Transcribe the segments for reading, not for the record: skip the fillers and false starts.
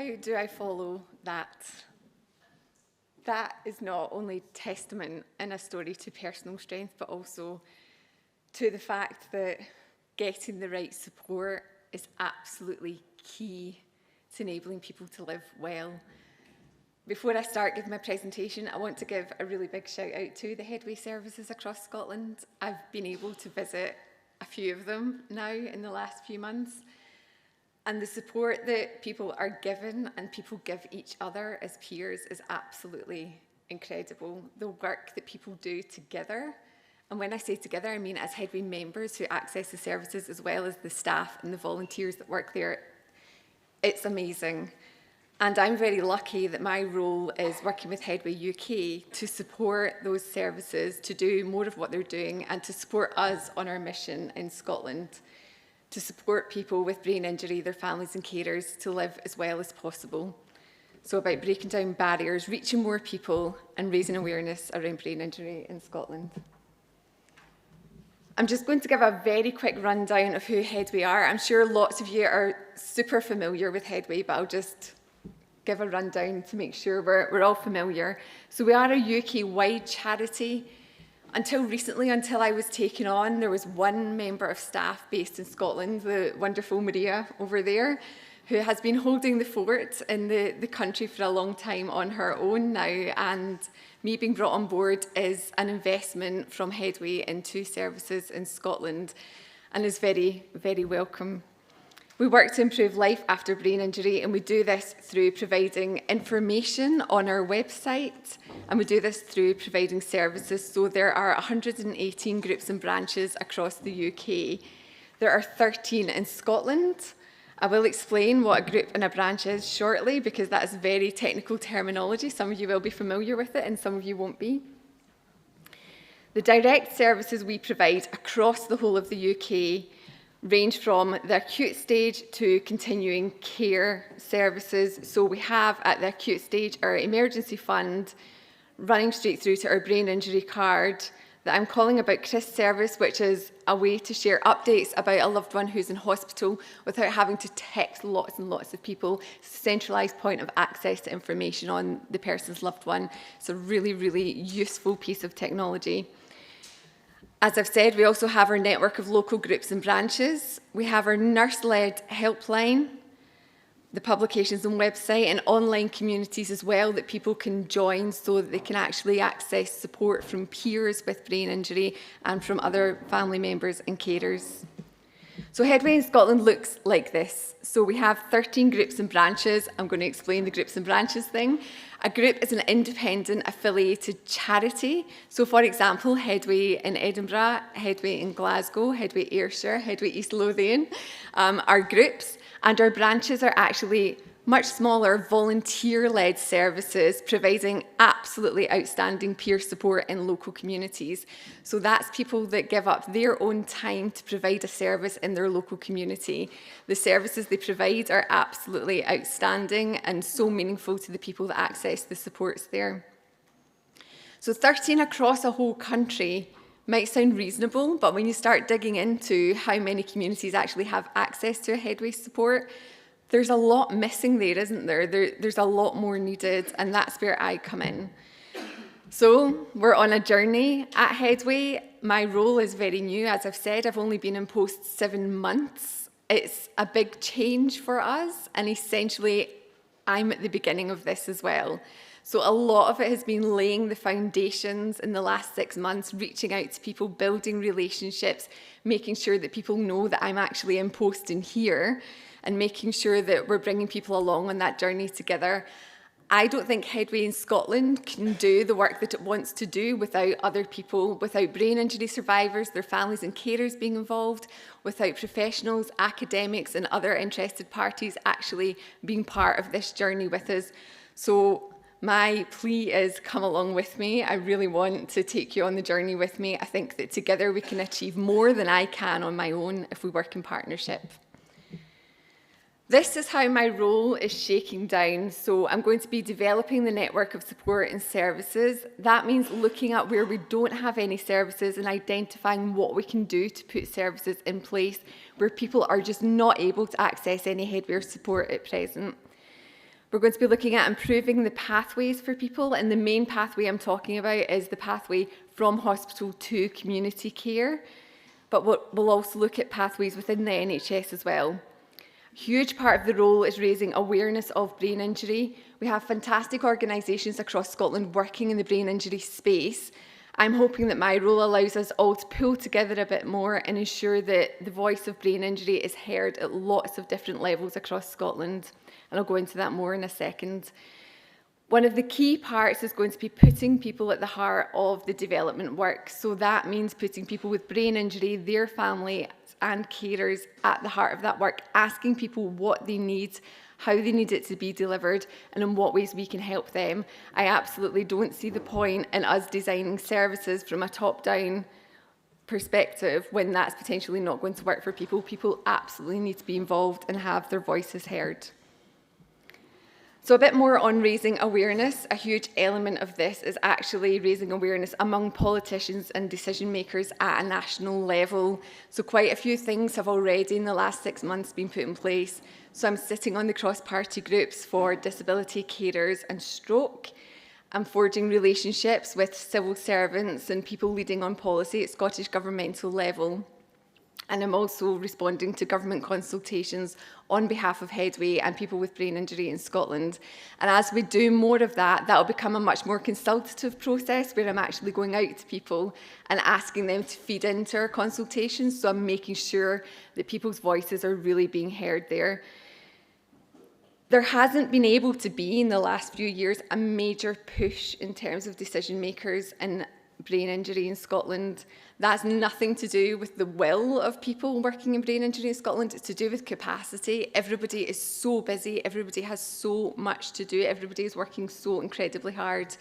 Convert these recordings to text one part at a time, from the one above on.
How do I follow that? That is not only testament in a story to personal strength, but also to the fact that getting the right support is absolutely key to enabling people to live well. Before I start giving my presentation, I want to give a really big shout out to the Headway services across Scotland. I've been able to visit a few of them now in the last few months. And the support that people are given and people give each other as peers is absolutely incredible. The work that people do together, and when I say together, I mean as Headway members who access the services as well as the staff and the volunteers that work there. It's amazing. And I'm very lucky that my role is working with Headway UK to support those services, to do more of what they're doing and to support us on our mission in Scotland, to support people with brain injury, their families and carers to live as well as possible. So about breaking down barriers, reaching more people and raising awareness around brain injury in Scotland. I'm just going to give a very quick rundown of who Headway are. I'm sure lots of you are super familiar with Headway, but I'll just give a rundown to make sure we're all familiar. So we are a UK-wide charity. Until recently, until I was taken on, there was one member of staff based in Scotland, the wonderful Maria over there, who has been holding the fort in the country for a long time on her own now. And me being brought on board is an investment from Headway into services in Scotland and is very, very welcome. We work to improve life after brain injury, and we do this through providing information on our website, and we do this through providing services. So there are 118 groups and branches across the UK. There are 13 in Scotland. I will explain what a group and a branch is shortly, because that is very technical terminology. Some of you will be familiar with it, and some of you won't be. The direct services we provide across the whole of the UK range from the acute stage to continuing care services. So we have at the acute stage our emergency fund, running straight through to our brain injury card that I'm calling About Chris service, which is a way to share updates about a loved one who's in hospital without having to text lots and lots of people. It's a centralised point of access to information on the person's loved one. It's a really, really useful piece of technology. As I've said, we also have our network of local groups and branches. We have our nurse-led helpline, the publications and website, and online communities as well that people can join so that they can actually access support from peers with brain injury and from other family members and carers. So Headway in Scotland looks like this. So we have 13 groups and branches. I'm going to explain the groups and branches thing. A group is an independent affiliated charity. So for example, Headway in Edinburgh, Headway in Glasgow, Headway Ayrshire, Headway East Lothian are groups, and our branches are actually much smaller volunteer-led services providing absolutely outstanding peer support in local communities. So that's people that give up their own time to provide a service in their local community. The services they provide are absolutely outstanding and so meaningful to the people that access the supports there. So 13 across a whole country might sound reasonable, but when you start digging into how many communities actually have access to a Headway support, there's a lot missing there, isn't there? There's a lot more needed, and that's where I come in. So we're on a journey at Headway. My role is very new. As I've said, I've only been in post 7 months. It's a big change for us, and essentially I'm at the beginning of this as well. So a lot of it has been laying the foundations in the last 6 months, reaching out to people, building relationships, making sure that people know that I'm actually in post in here, and making sure that we're bringing people along on that journey together. I don't think Headway in Scotland can do the work that it wants to do without other people, without brain injury survivors, their families and carers being involved, without professionals, academics and other interested parties actually being part of this journey with us. So my plea is come along with me. I really want to take you on the journey with me. I think that together we can achieve more than I can on my own if we work in partnership. This is how my role is shaking down. So I'm going to be developing the network of support and services. That means looking at where we don't have any services and identifying what we can do to put services in place where people are just not able to access any Headway support at present. We're going to be looking at improving the pathways for people, and the main pathway I'm talking about is the pathway from hospital to community care, but we'll also look at pathways within the NHS as well. A huge part of the role is raising awareness of brain injury. We have fantastic organisations across Scotland working in the brain injury space. I'm hoping that my role allows us all to pull together a bit more and ensure that the voice of brain injury is heard at lots of different levels across Scotland. And I'll go into that more in a second. One of the key parts is going to be putting people at the heart of the development work. So that means putting people with brain injury, their family and carers at the heart of that work, asking people what they need, how they need it to be delivered, and in what ways we can help them. I absolutely don't see the point in us designing services from a top-down perspective when that's potentially not going to work for people. People absolutely need to be involved and have their voices heard. So a bit more on raising awareness. A huge element of this is actually raising awareness among politicians and decision makers at a national level. So quite a few things have already in the last 6 months been put in place. So I'm sitting on the cross-party groups for disability carers and stroke. I'm forging relationships with civil servants and people leading on policy at Scottish governmental level. And I'm also responding to government consultations on behalf of Headway and people with brain injury in Scotland. And as we do more of that, that'll become a much more consultative process where I'm actually going out to people and asking them to feed into our consultations. So I'm making sure that people's voices are really being heard there. There hasn't been able to be in the last few years a major push in terms of decision makers and brain injury in Scotland. That's nothing to do with the will of people working in brain injury in Scotland. It's to do with capacity. Everybody is so busy. Everybody has so much to do. Everybody is working so incredibly hard.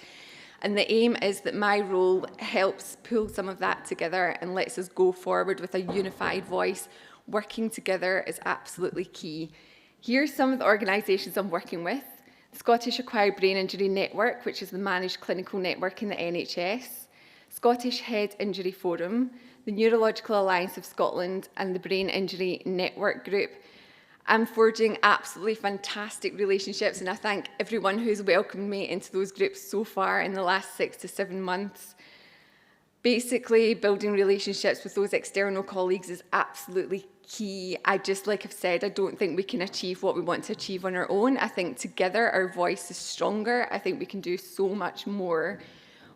And the aim is that my role helps pull some of that together and lets us go forward with a unified voice. Working together is absolutely key. Here's some of the organisations I'm working with. The Scottish Acquired Brain Injury Network, which is the managed clinical network in the NHS. Scottish Head Injury Forum, the Neurological Alliance of Scotland and the Brain Injury Network Group. I'm forging absolutely fantastic relationships, and I thank everyone who's welcomed me into those groups so far in the last 6 to 7 months. Basically, building relationships with those external colleagues is absolutely key. Like I've said, I don't think we can achieve what we want to achieve on our own. I think together our voice is stronger. I think we can do so much more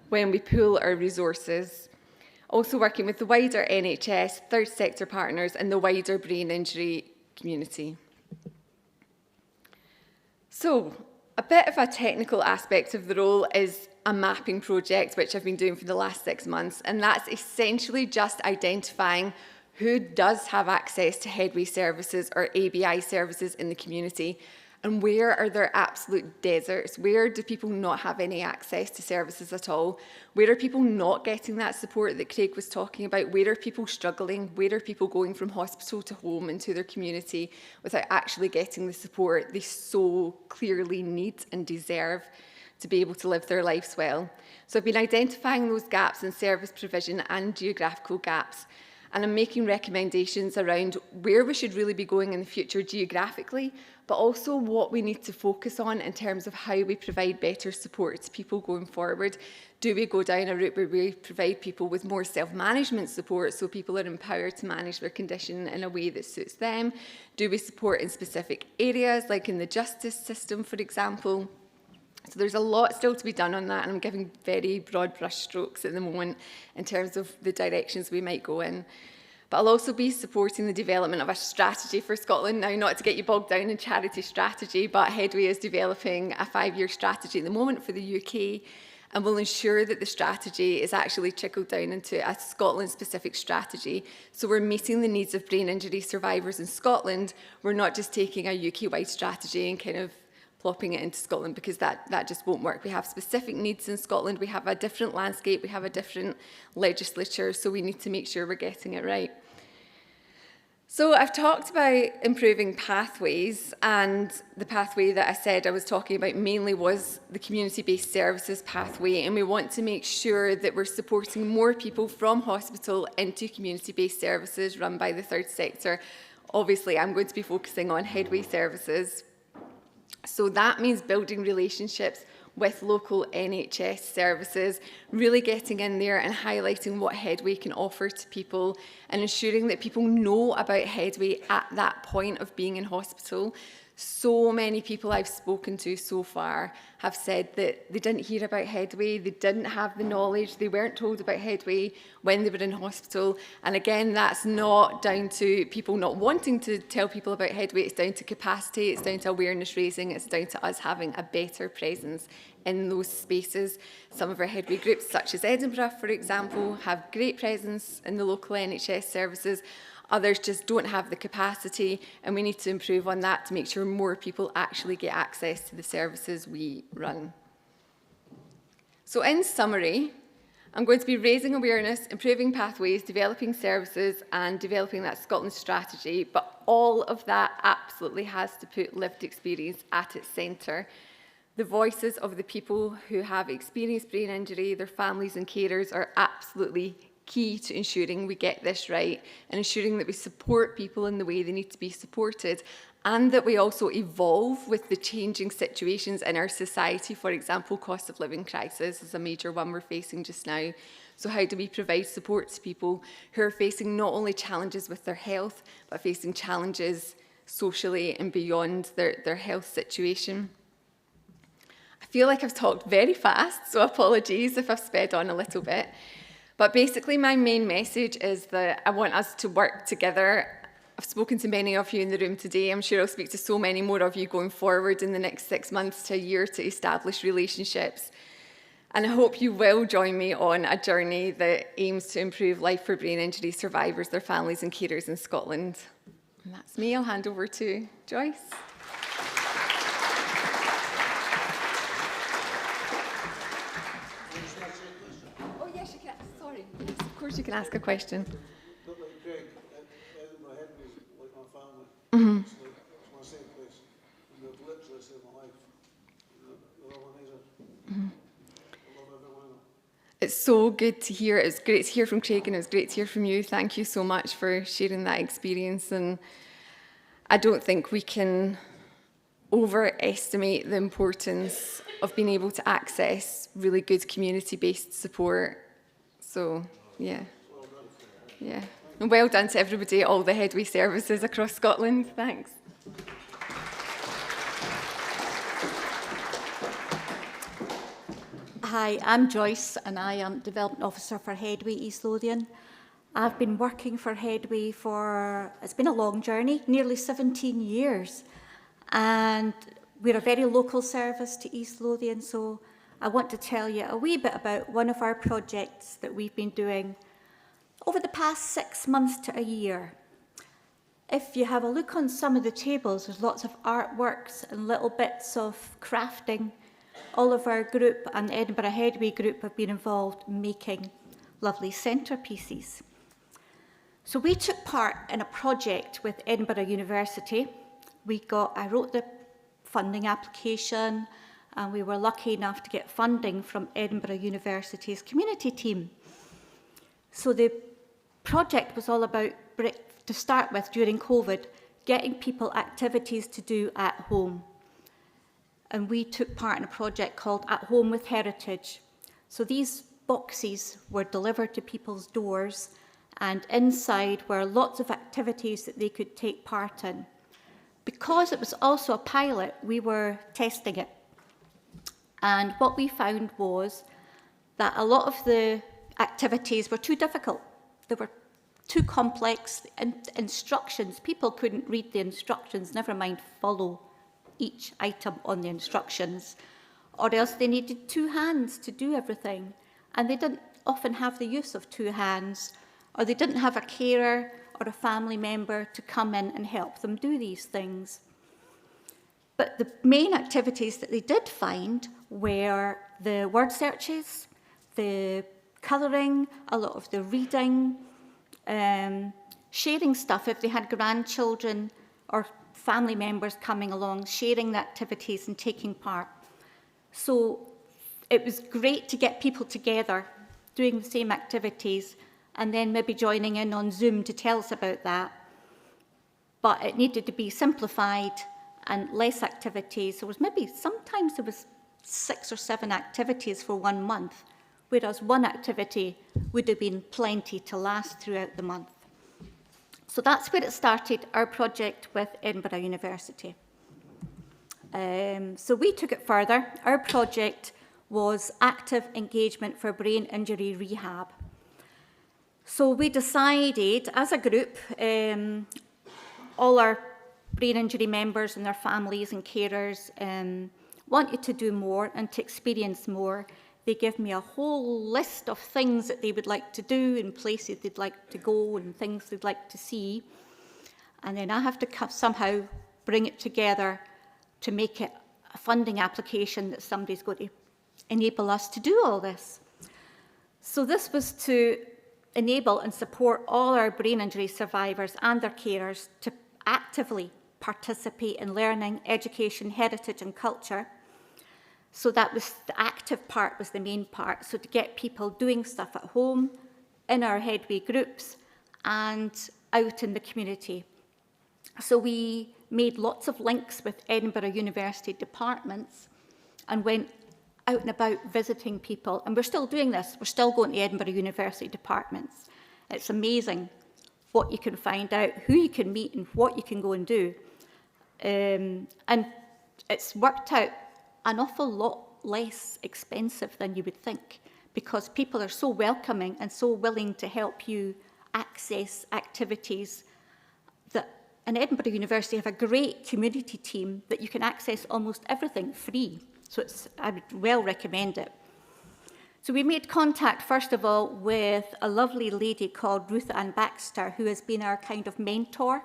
when we pool our resources. Also working with the wider NHS, third sector partners and the wider brain injury community. So, a bit of a technical aspect of the role is a mapping project, which I've been doing for the last 6 months, and that's essentially just identifying who does have access to Headway services or ABI services in the community, and where are there absolute deserts? Where do people not have any access to services at all? Where are people not getting that support that Craig was talking about? Where are people struggling? Where are people going from hospital to home into their community without actually getting the support they so clearly need and deserve to be able to live their lives well? So I've been identifying those gaps in service provision and geographical gaps, and I'm making recommendations around where we should really be going in the future geographically, but also what we need to focus on in terms of how we provide better support to people going forward. Do we go down a route where we provide people with more self-management support so people are empowered to manage their condition in a way that suits them? Do we support in specific areas, like in the justice system, for example? So there's a lot still to be done on that, and I'm giving very broad brush strokes at the moment in terms of the directions we might go in. But I'll also be supporting the development of a strategy for Scotland. Now, not to get you bogged down in charity strategy, but Headway is developing a 5-year strategy at the moment for the UK, and will ensure that the strategy is actually trickled down into a Scotland-specific strategy. So we're meeting the needs of brain injury survivors in Scotland. We're not just taking a UK-wide strategy and kind of plopping it into Scotland, because that just won't work. We have specific needs in Scotland. We have a different landscape. We have a different legislature. So we need to make sure we're getting it right. So I've talked about improving pathways, and the pathway that I said I was talking about mainly was the community-based services pathway, and we want to make sure that we're supporting more people from hospital into community-based services run by the third sector. Obviously, I'm going to be focusing on Headway services. So that means building relationships with local NHS services, really getting in there and highlighting what Headway can offer to people and ensuring that people know about Headway at that point of being in hospital. So many people I've spoken to so far have said that they didn't hear about Headway, they didn't have the knowledge, they weren't told about Headway when they were in hospital. And again, that's not down to people not wanting to tell people about Headway, it's down to capacity, it's down to awareness raising, it's down to us having a better presence in those spaces. Some of our Headway groups, such as Edinburgh, for example, have great presence in the local NHS services. Others just don't have the capacity, and we need to improve on that to make sure more people actually get access to the services we run. So in summary, I'm going to be raising awareness, improving pathways, developing services, and developing that Scotland strategy, but all of that absolutely has to put lived experience at its centre. The voices of the people who have experienced brain injury, their families and carers, are absolutely key to ensuring we get this right and ensuring that we support people in the way they need to be supported, and that we also evolve with the changing situations in our society. For example, cost of living crisis is a major one we're facing just now. So how do we provide support to people who are facing not only challenges with their health, but facing challenges socially and beyond their health situation? I feel like I've talked very fast, so apologies if I've sped on a little bit. But basically, my main message is that I want us to work together. I've spoken to many of you in the room today. I'm sure I'll speak to so many more of you going forward in the next 6 months to a year to establish relationships. And I hope you will join me on a journey that aims to improve life for brain injury survivors, their families and carers in Scotland. And that's me. I'll hand over to Joyce. Of course you can ask a question. Not like Greg, Edinburgh Headway is like my family. It's my safe place. And they've literally saved my life. They're all amazing. I love everyone in it. It's so good to hear. It was great to hear from Craig and it was great to hear from you. Thank you so much for sharing that experience. And I don't think we can overestimate the importance of being able to access really good community-based support. So, yeah. And well done to everybody at all the Headway services across Scotland. Thanks. Hi, I'm Joyce and I am Development Officer for Headway East Lothian. I've been working for Headway it's been a long journey, nearly 17 years. And we're a very local service to East Lothian, so I want to tell you a wee bit about one of our projects that we've been doing over the past 6 months to a year. If you have a look on some of the tables, there's lots of artworks and little bits of crafting. All of our group and Edinburgh Headway group have been involved in making lovely centrepieces. So we took part in a project with Edinburgh University. I wrote the funding application, and we were lucky enough to get funding from Edinburgh University's community team. So the project was all about, to start with during COVID, getting people activities to do at home. And we took part in a project called At Home with Heritage. So these boxes were delivered to people's doors, and inside were lots of activities that they could take part in. Because it was also a pilot, we were testing it. And what we found was that a lot of the activities were too difficult. They were too complex. Instructions, people couldn't read the instructions, never mind follow each item on the instructions, or else they needed 2 hands to do everything. And they didn't often have the use of 2 hands, or they didn't have a carer or a family member to come in and help them do these things. But the main activities that they did find were the word searches, the colouring, a lot of the reading, sharing stuff if they had grandchildren or family members coming along, sharing the activities and taking part. So it was great to get people together doing the same activities and then maybe joining in on Zoom to tell us about that. But it needed to be simplified and less activities. There was sometimes there was 6 or 7 activities for 1 month, whereas one activity would have been plenty to last throughout the month. So that's where it started, our project with Edinburgh University. So we took it further. Our project was active engagement for brain injury rehab. So we decided as a group, all our brain injury members and their families and carers wanted to do more and to experience more. They gave me a whole list of things that they would like to do and places they'd like to go and things they'd like to see. And then I have to somehow bring it together to make it a funding application that somebody's going to enable us to do all this. So this was to enable and support all our brain injury survivors and their carers to actively participate in learning, education, heritage and culture. So that was the active part, was the main part. So to get people doing stuff at home, in our Headway groups and out in the community. So we made lots of links with Edinburgh University departments and went out and about visiting people. And we're still doing this. We're still going to Edinburgh University departments. It's amazing what you can find out, who you can meet and what you can go and do. And it's worked out an awful lot less expensive than you would think, because people are so welcoming and so willing to help you access activities that in Edinburgh University have a great community team that you can access almost everything free. So I would well recommend it. So we made contact, first of all, with a lovely lady called Ruth Ann Baxter, who has been our kind of mentor.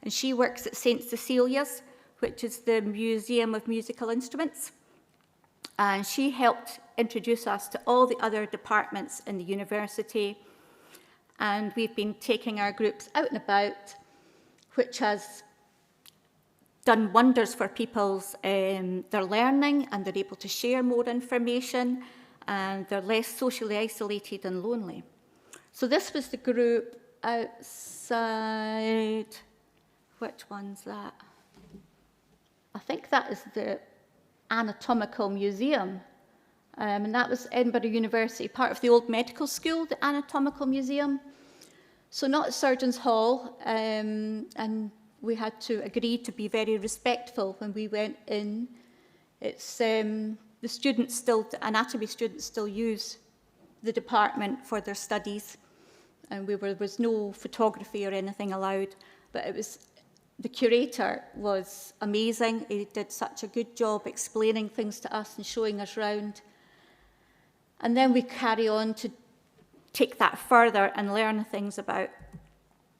And she works at St. Cecilia's, which is the Museum of Musical Instruments. And she helped introduce us to all the other departments in the university. And we've been taking our groups out and about, which has done wonders for people's their learning, and they're able to share more information, and they're less socially isolated and lonely. So this was the group outside, which one's that? I think that is the Anatomical Museum, and that was Edinburgh University, part of the old medical school, the Anatomical Museum. So not Surgeons' Hall, and we had to agree to be very respectful when we went in. It's the students still, the anatomy students still use the department for their studies, and there was no photography or anything allowed, but it was, the curator was amazing. He did such a good job explaining things to us and showing us around. And then we carry on to take that further and learn things about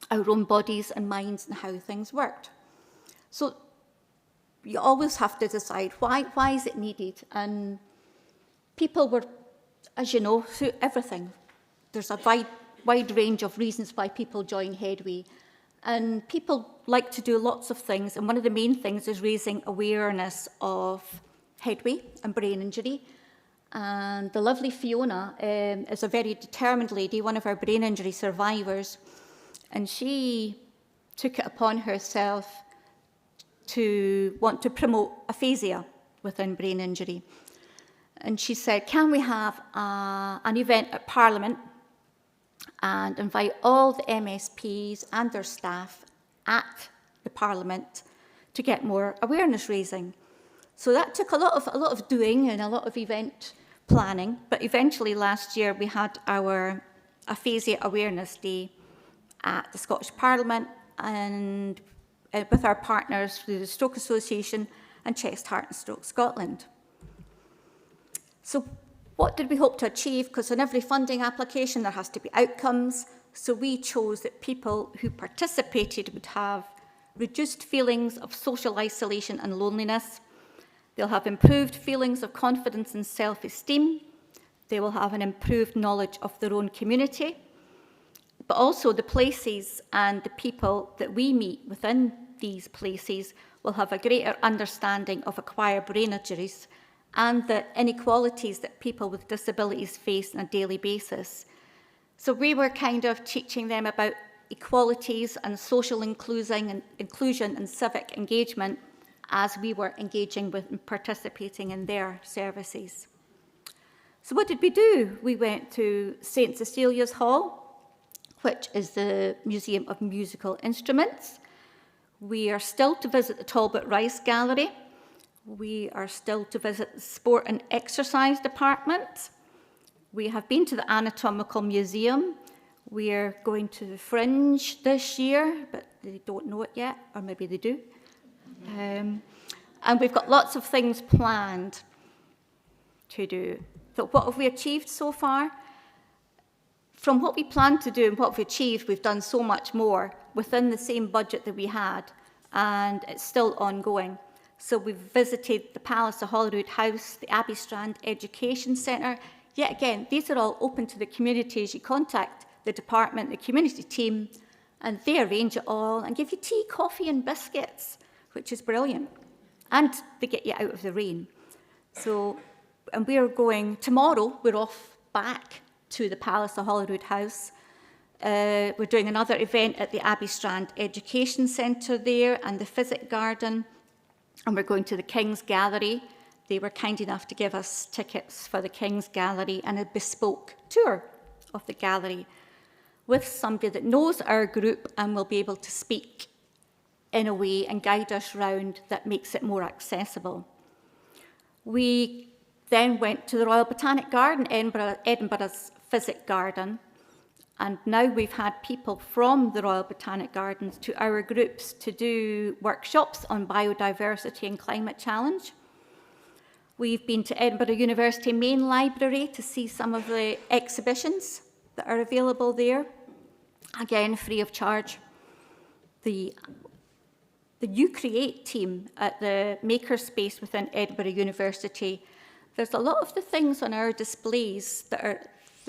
our own bodies and minds and how things worked. So you always have to decide why is it needed? And people were, as you know, through everything. There's a wide range of reasons why people join Headway. And people like to do lots of things. And one of the main things is raising awareness of Headway and brain injury. And the lovely Fiona is a very determined lady, one of our brain injury survivors. And she took it upon herself to want to promote aphasia within brain injury. And she said, can we have an event at Parliament and invite all the MSPs and their staff at the Parliament to get more awareness raising? So that took a lot of doing and a lot of event planning, but eventually last year we had our Aphasia Awareness Day at the Scottish Parliament, and with our partners through the Stroke Association and Chest, Heart and Stroke Scotland. So what did we hope to achieve? Because in every funding application there has to be outcomes. So we chose that people who participated would have reduced feelings of social isolation and loneliness. They'll have improved feelings of confidence and self-esteem. They will have an improved knowledge of their own community. But also the places and the people that we meet within these places will have a greater understanding of acquired brain injuries and the inequalities that people with disabilities face on a daily basis. So we were kind of teaching them about equalities and social inclusion and civic engagement as we were engaging with and participating in their services. So what did we do? We went to St. Cecilia's Hall, which is the Museum of Musical Instruments. We are still to visit the Talbot Rice Gallery. We are still to visit the Sport and Exercise Department. We have been to the Anatomical Museum. We are going to the Fringe this year, but they don't know it yet, or maybe they do. And we've got lots of things planned to do. So what have we achieved so far? From what we planned to do and what we've achieved, we've done so much more within the same budget that we had, and it's still ongoing. So we've visited the Palace of Holyrood House, the Abbey Strand Education Centre. Yet again, these are all open to the community as you contact the department, the community team, and they arrange it all and give you tea, coffee and biscuits, which is brilliant. And they get you out of the rain. So, and we're going, tomorrow, we're off back to the Palace of Holyrood House. We're doing another event at the Abbey Strand Education Centre there and the Physic Garden. And we're going to the King's Gallery. They were kind enough to give us tickets for the King's Gallery and a bespoke tour of the gallery with somebody that knows our group and will be able to speak in a way and guide us round that makes it more accessible. We then went to the Royal Botanic Garden, Edinburgh's Physic Garden, and now we've had people from the Royal Botanic Gardens to our groups to do workshops on biodiversity and climate challenge. We've been to Edinburgh University Main Library to see some of the exhibitions that are available there, again, free of charge. The You Create team at the Makerspace within Edinburgh University, there's a lot of the things on our displays that are,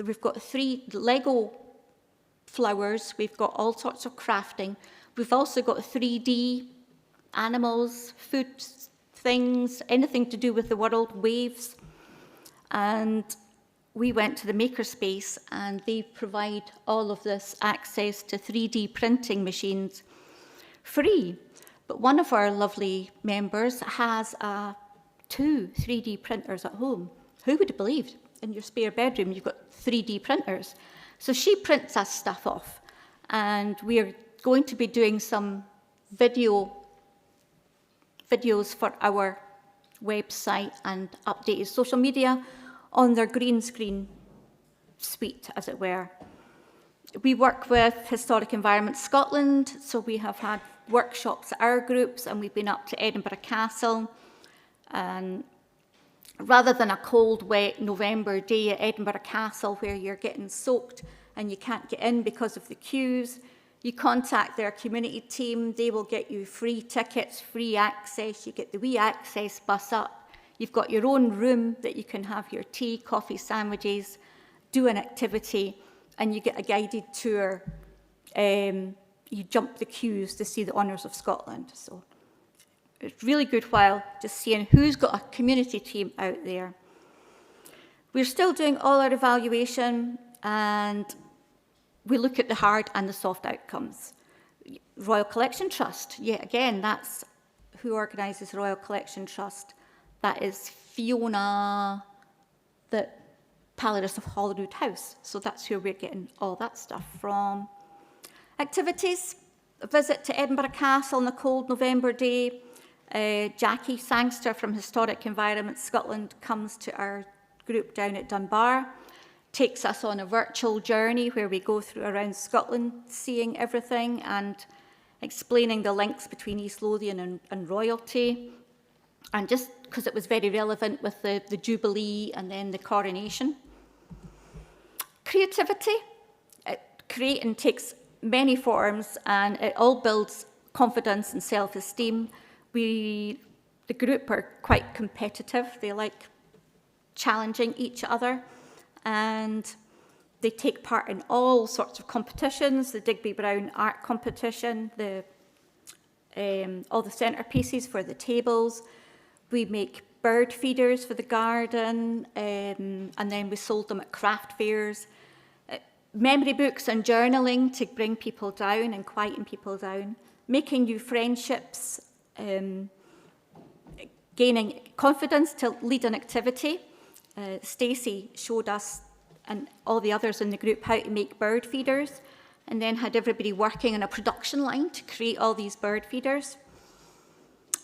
we've got 3 Lego flowers, we've got all sorts of crafting, we've also got 3D animals, food things, anything to do with the world, waves. And we went to the Makerspace and they provide all of this access to 3D printing machines free. But one of our lovely members has 2 3D printers at home. Who would have believed in your spare bedroom you've got 3D printers? So she prints us stuff off, and we're going to be doing some videos for our website and updated social media on their green screen suite, as it were. We work with Historic Environment Scotland, so we have had workshops at our groups, and we've been up to Edinburgh Castle. And rather than a cold, wet November day at Edinburgh Castle where you're getting soaked and you can't get in because of the queues, you contact their community team, they will get you free tickets, free access, you get the wee access bus up, you've got your own room that you can have your tea, coffee, sandwiches, do an activity, and you get a guided tour. You jump the queues to see the Honours of Scotland. So it's really good while just seeing who's got a community team out there. We're still doing all our evaluation, and we look at the hard and the soft outcomes. Royal Collection Trust, yet again, that's who organises Royal Collection Trust. That is Fiona, the Palace of Holyrood House. So that's who we're getting all that stuff from. Activities, a visit to Edinburgh Castle on a cold November day. Jackie Sangster from Historic Environment Scotland comes to our group down at Dunbar, takes us on a virtual journey where we go through around Scotland, seeing everything and explaining the links between East Lothian and royalty. And just because it was very relevant with the Jubilee and then the coronation. Creativity. Creating takes many forms, and it all builds confidence and self-esteem. The group are quite competitive. They like challenging each other, and they take part in all sorts of competitions, the Digby Brown art competition, all the centerpieces for the tables. We make bird feeders for the garden, and then we sold them at craft fairs. Memory books and journaling to bring people down and quieten people down. Making new friendships, gaining confidence to lead an activity. Stacey showed us and all the others in the group how to make bird feeders, and then had everybody working on a production line to create all these bird feeders.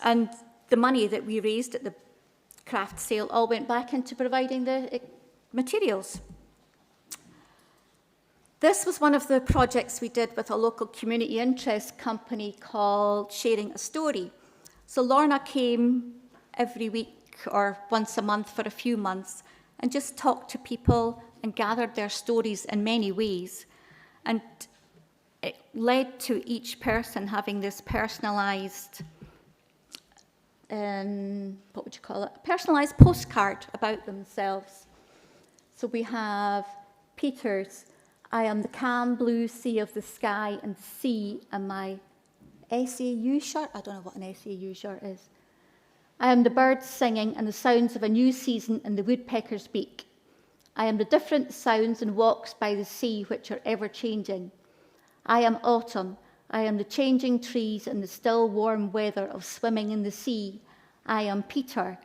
And the money that we raised at the craft sale all went back into providing the materials. This was one of the projects we did with a local community interest company called Sharing a Story. So Lorna came every week or once a month for a few months and just talked to people and gathered their stories in many ways. And it led to each person having this personalised, what would you call it? A personalised postcard about themselves. So we have Peter's, I am the calm blue sea of the sky and sea and my SAU shirt. I don't know what an SAU shirt is. I am the birds singing and the sounds of a new season in the woodpecker's beak. I am the different sounds and walks by the sea which are ever changing. I am autumn. I am the changing trees and the still warm weather of swimming in the sea. I am Peter.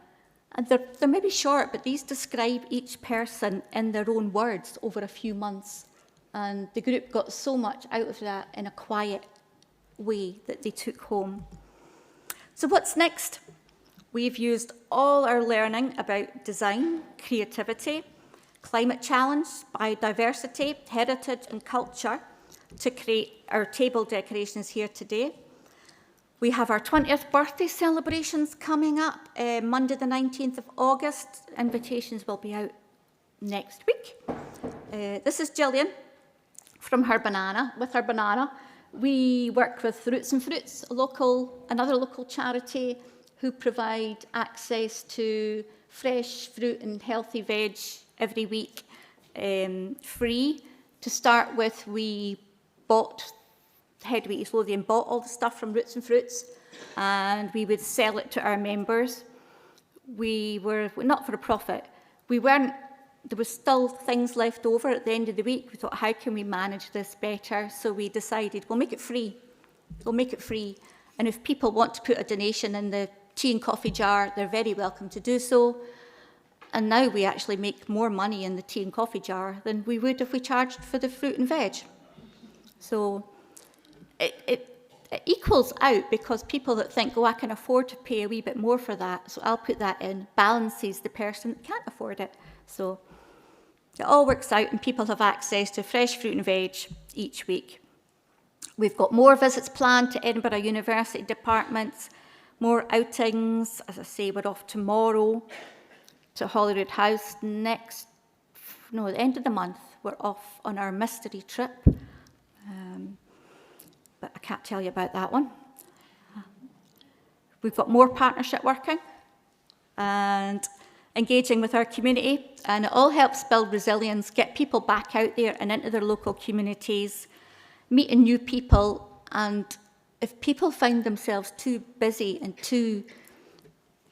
And they're maybe short, but these describe each person in their own words over a few months. And the group got so much out of that in a quiet way that they took home. So what's next? We've used all our learning about design, creativity, climate challenge, biodiversity, heritage and culture to create our table decorations here today. We have our 20th birthday celebrations coming up, Monday the 19th of August. Invitations will be out next week. This is Gillian from Her Banana. With Her Banana, we work with Roots and Fruits, another local charity who provide access to fresh fruit and healthy veg every week, free. To start with, Headway East Lothian bought all the stuff from Roots and Fruits, and we would sell it to our members. We were not for a profit. There was still things left over at the end of the week. We thought, how can we manage this better? So we decided, we'll make it free. We'll make it free. And if people want to put a donation in the tea and coffee jar, they're very welcome to do so. And now we actually make more money in the tea and coffee jar than we would if we charged for the fruit and veg. So it equals out, because people that think, oh, I can afford to pay a wee bit more for that, so I'll put that in, balances the person that can't afford it. So it all works out, and people have access to fresh fruit and veg each week. We've got more visits planned to Edinburgh University departments, more outings. As I say, we're off tomorrow to Holyrood House. The end of the month, we're off on our mystery trip. But I can't tell you about that one. We've got more partnership working and engaging with our community, and it all helps build resilience, get people back out there and into their local communities, meeting new people. And if people find themselves too busy and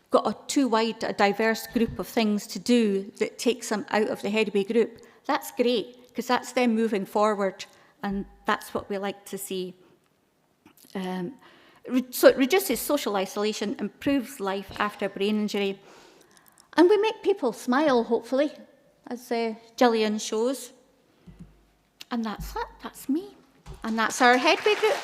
got a too wide, a diverse group of things to do that takes them out of the Headway group, that's great, because that's them moving forward, and that's what we like to see. So it reduces social isolation, improves life after brain injury, and we make people smile, hopefully, as Gillian shows. And that's it, that's me. And that's our Headway group.